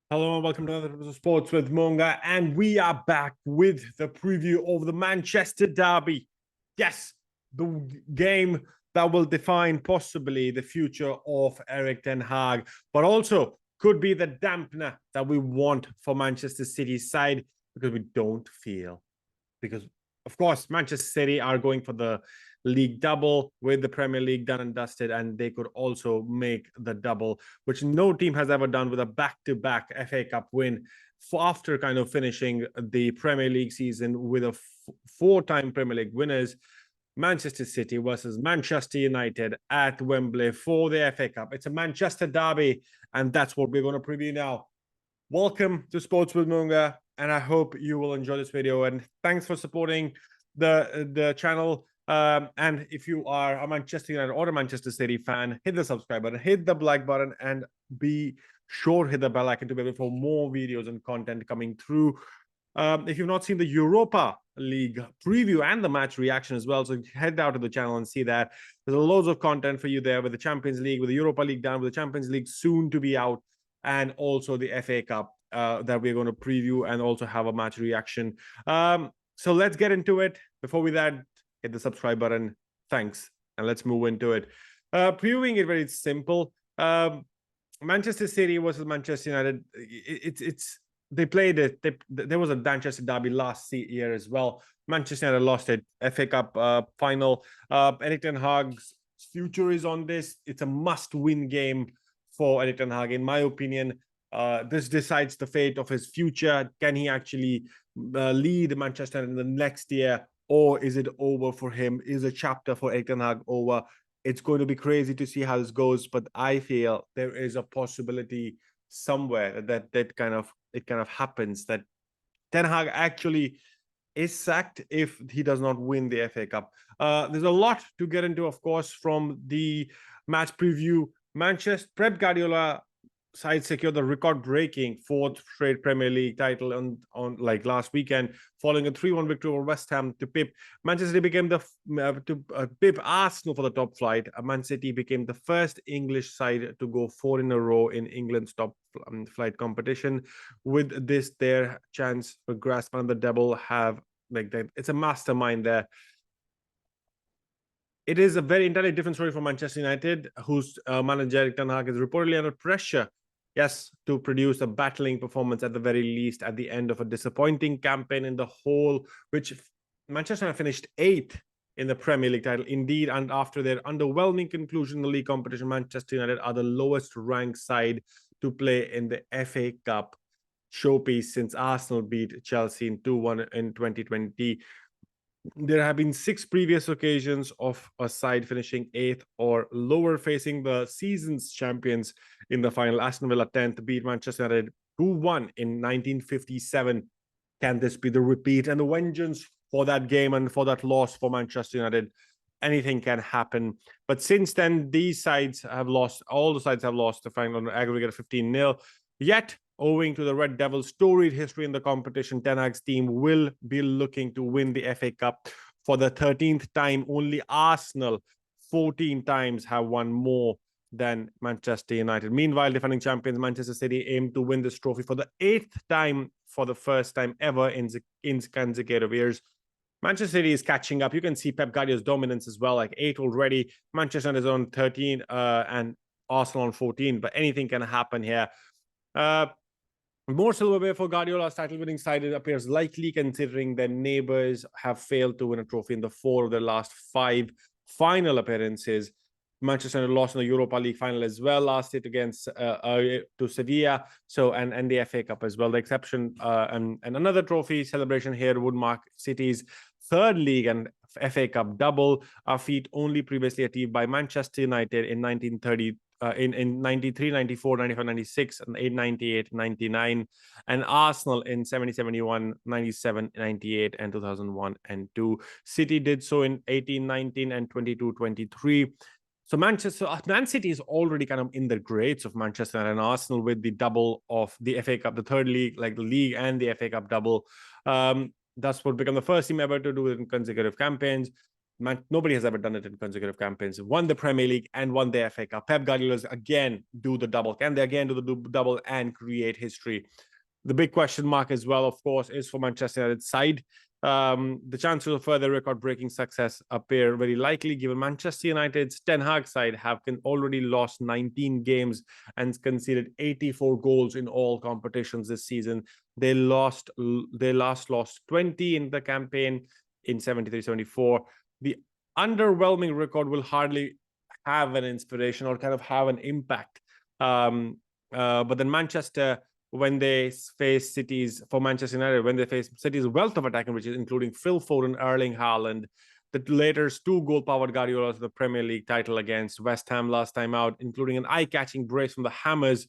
Hello and welcome to another episode of Sports with Monga, and we are back with the preview of the Manchester derby. Yes, the game that will define possibly the future of Erik ten Hag, but also could be the dampener that we want for Manchester City's side because we don't feel. Because, of course, Manchester City are going for the league double with the Premier League done and dusted, and they could also make the double, which no team has ever done, with a back-to-back FA Cup win after kind of finishing the Premier League season with a four-time Premier League winners. Manchester City versus Manchester United at Wembley for the FA Cup. It's a Manchester derby, and that's what we're going to preview now. Welcome to Sports with Monga, and I hope you will enjoy this video. And thanks for supporting the channel. And if you are a Manchester United or a Manchester City fan, hit the subscribe button, hit the like button, and be sure to hit the bell icon to be able for more videos and content coming through. If you've not seen the Europa League preview and the match reaction as well, so head out to the channel and see that. There's loads of content for you there with the Champions League, with the Europa League done, with the Champions League soon to be out, and also the FA Cup that we're going to preview and also have a match reaction. So let's get into it. Before we that, hit the subscribe button. Thanks. And let's move into it. Previewing it very simple. Manchester City versus Manchester United. They played it. There was a Manchester derby last year as well. Manchester United lost it. FA Cup final. Erik ten Hag's future is on this. It's a must-win game for Erik ten Hag, in my opinion. This decides the fate of his future. Can he actually lead Manchester in the next year, or is it over for him? Is a chapter for Erik ten Hag over? It's going to be crazy to see how this goes, but I feel there is a possibility somewhere that it kind of happens, that Ten Hag actually is sacked if he does not win the FA Cup. There's a lot to get into, of course, from the match preview. Pep Guardiola side secured the record-breaking fourth straight Premier League title on like last weekend, following a 3-1 victory over West Ham to pip Manchester City became pip Arsenal for the top flight. Man City became the first English side to go 4 in a row in England's top flight competition. With this, their chance for grasp on the double have like that. It's a mastermind there. It is a very entirely different story for Manchester United, whose manager Erik ten Hag is reportedly under pressure, yes, to produce a battling performance at the very least at the end of a disappointing campaign in the whole, which Manchester United finished 8th in the Premier League title. Indeed, and after their underwhelming conclusion in the league competition, Manchester United are the lowest ranked side to play in the FA Cup showpiece since Arsenal beat Chelsea in 2-1 in 2020. There have been 6 previous occasions of a side finishing 8th or lower facing the season's champions in the final. Aston Villa 10th beat Manchester United 2-1 in 1957. Can this be the repeat and the vengeance for that game and for that loss for Manchester United? Anything can happen. But since then, these sides have lost. All the sides have lost the final on aggregate of 15-0. Yet, owing to the Red Devils' storied history in the competition, Ten Hag's team will be looking to win the FA Cup for the 13th time. Only Arsenal 14 times have won more than Manchester United. Meanwhile, defending champions Manchester City aim to win this trophy for the 8th time, for the first time ever in consecutive years. Manchester City is catching up. You can see Pep Guardiola's dominance as well, like 8 already. Manchester United is on 13 and Arsenal on 14, but anything can happen here. More silverware for Guardiola's title-winning side, it appears likely, considering their neighbours have failed to win a trophy in the 4 of their last 5 final appearances. Manchester United lost in the Europa League final as well last year against to Sevilla, so and the FA Cup as well. The exception and another trophy celebration here would mark City's 3rd league and FA Cup double, a feat only previously achieved by Manchester United in 1930. In 93, 94, 95, 96, and 98, 99, and Arsenal in 70, 71, 97, 98, and 2001 and 2. City did so in 18, 19, and 22, 23. So Man City is already kind of in the grades of Manchester and Arsenal with the double of the FA Cup, the 3rd league, like the league and the FA Cup double. That's what become the first team ever to do it in consecutive campaigns. Nobody has ever done it in consecutive campaigns. Won the Premier League and won the FA Cup. Pep Guardiola again do the double. Can they again do the double and create history? The big question mark as well, of course, is for Manchester United's side. The chances of further record-breaking success appear very likely, given Manchester United's Ten Hag side have already lost 19 games and conceded 84 goals in all competitions this season. They last lost 20 in the campaign in 73-74. The underwhelming record will hardly have an inspiration or kind of have an impact. But then Manchester, when they face City's, for Manchester United, when they face City's wealth of attacking, which is including Phil Foden, Erling Haaland, the latest 2 goal-powered Guardiola to the Premier League title against West Ham last time out, including an eye-catching brace from the Hammers.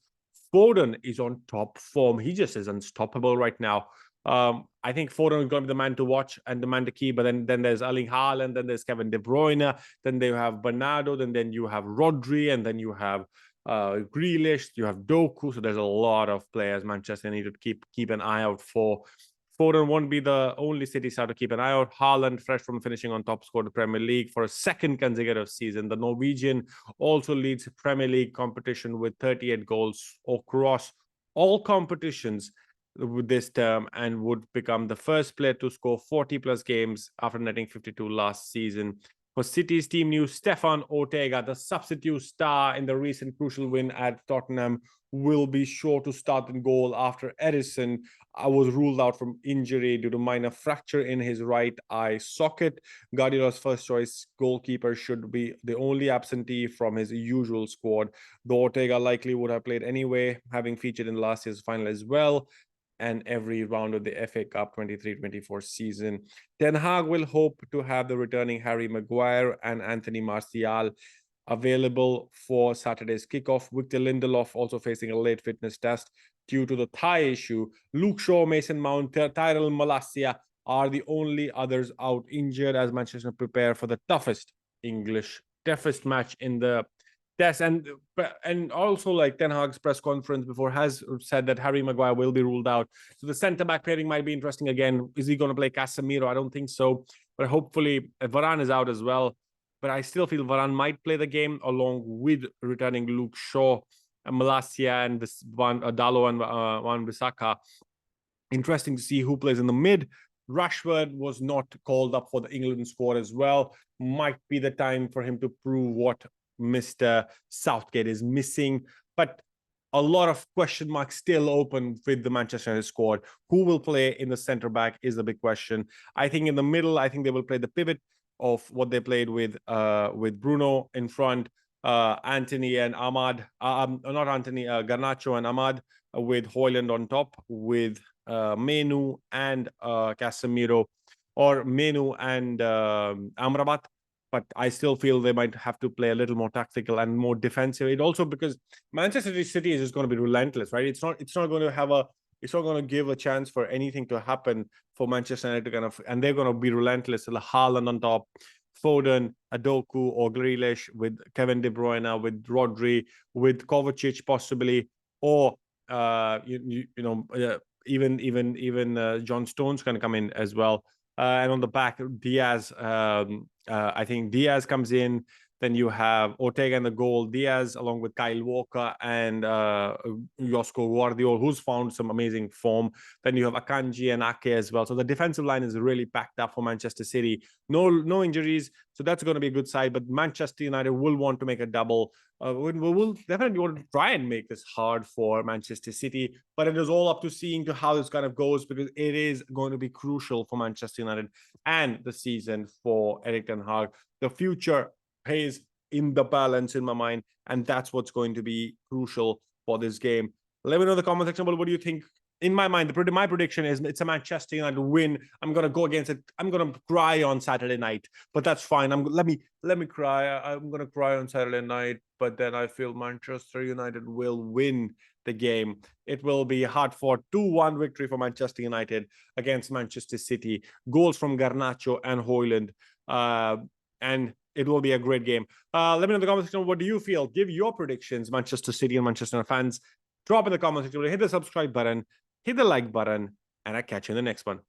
Foden is on top form. He just is unstoppable right now. I think Foden is going to be the man to watch and the man to keep. But then there's Erling Haaland, then there's Kevin De Bruyne, then they have Bernardo, then you have Rodri, and then you have Grealish, you have Doku. So there's a lot of players Manchester need to keep an eye out for. Foden won't be the only City side to keep an eye out. Haaland, fresh from finishing on top score of the Premier League for a second consecutive season. The Norwegian also leads Premier League competition with 38 goals across all competitions with this term, and would become the first player to score 40+ games after netting 52 last season. For City's team news, Stefan Ortega, the substitute star in the recent crucial win at Tottenham, will be sure to start in goal after Edison was ruled out from injury due to minor fracture in his right eye socket. Guardiola's first choice goalkeeper should be the only absentee from his usual squad, though Ortega likely would have played anyway, having featured in last year's final as well, and every round of the FA Cup 23-24 season. Ten Hag will hope to have the returning Harry Maguire and Anthony Martial available for Saturday's kickoff. Victor Lindelof also facing a late fitness test due to the thigh issue. Luke Shaw, Mason Mount, Tyrell Malacia are the only others out injured as Manchester prepare for the toughest match in the test. And also, like, Ten Hag's press conference before has said that Harry Maguire will be ruled out. So the centre-back pairing might be interesting again. Is he going to play Casemiro? I don't think so. But hopefully Varane is out as well. But I still feel Varane might play the game along with returning Luke Shaw, Malacia, and Dalo and Wan-Bissaka. Interesting to see who plays in the mid. Rashford was not called up for the England squad as well. Might be the time for him to prove what Mr. Southgate is missing. But a lot of question marks still open with the Manchester United squad. Who will play in the centre back is the big question. I think in the middle, I think they will play the pivot of what they played with Bruno in front, Anthony and Ahmad, not Anthony, Garnacho and Ahmad, with Højlund on top, with Menu and Casemiro, or Menu and Amrabat. But I still feel they might have to play a little more tactical and more defensive. It also, because Manchester City is just going to be relentless, right? It's not going to give a chance for anything to happen for Manchester United to kind of, and they're going to be relentless. Haaland on top, Foden, Adoku or Grealish, with Kevin De Bruyne, with Rodri, with Kovacic possibly, or even John Stones can come in as well. And on the back, Diaz, I think Diaz comes in. Then you have Ortega in the goal, Diaz along with Kyle Walker and Josko Guardiola, who's found some amazing form. Then you have Akanji and Ake as well. So the defensive line is really packed up for Manchester City. No injuries, so that's going to be a good side. But Manchester United will want to make a double. We'll definitely want to try and make this hard for Manchester City. But it is all up to seeing to how this kind of goes, because it is going to be crucial for Manchester United and the season for Erik ten Hag. The future pays in the balance in my mind, and that's what's going to be crucial for this game. Let me know in the comment section below, what do you think? In my mind, my prediction is it's a Manchester United win. I'm gonna go against it. I'm gonna cry on Saturday night, but that's fine. Let me cry. I'm gonna cry on Saturday night, but then I feel Manchester United will win the game. It will be a hard-fought 2-1 victory for Manchester United against Manchester City. Goals from Garnacho and Højlund, and it will be a great game. Let me know in the comment section, what do you feel? Give your predictions, Manchester City and Manchester United fans. Drop in the comment section, hit the subscribe button, hit the like button, and I'll catch you in the next one.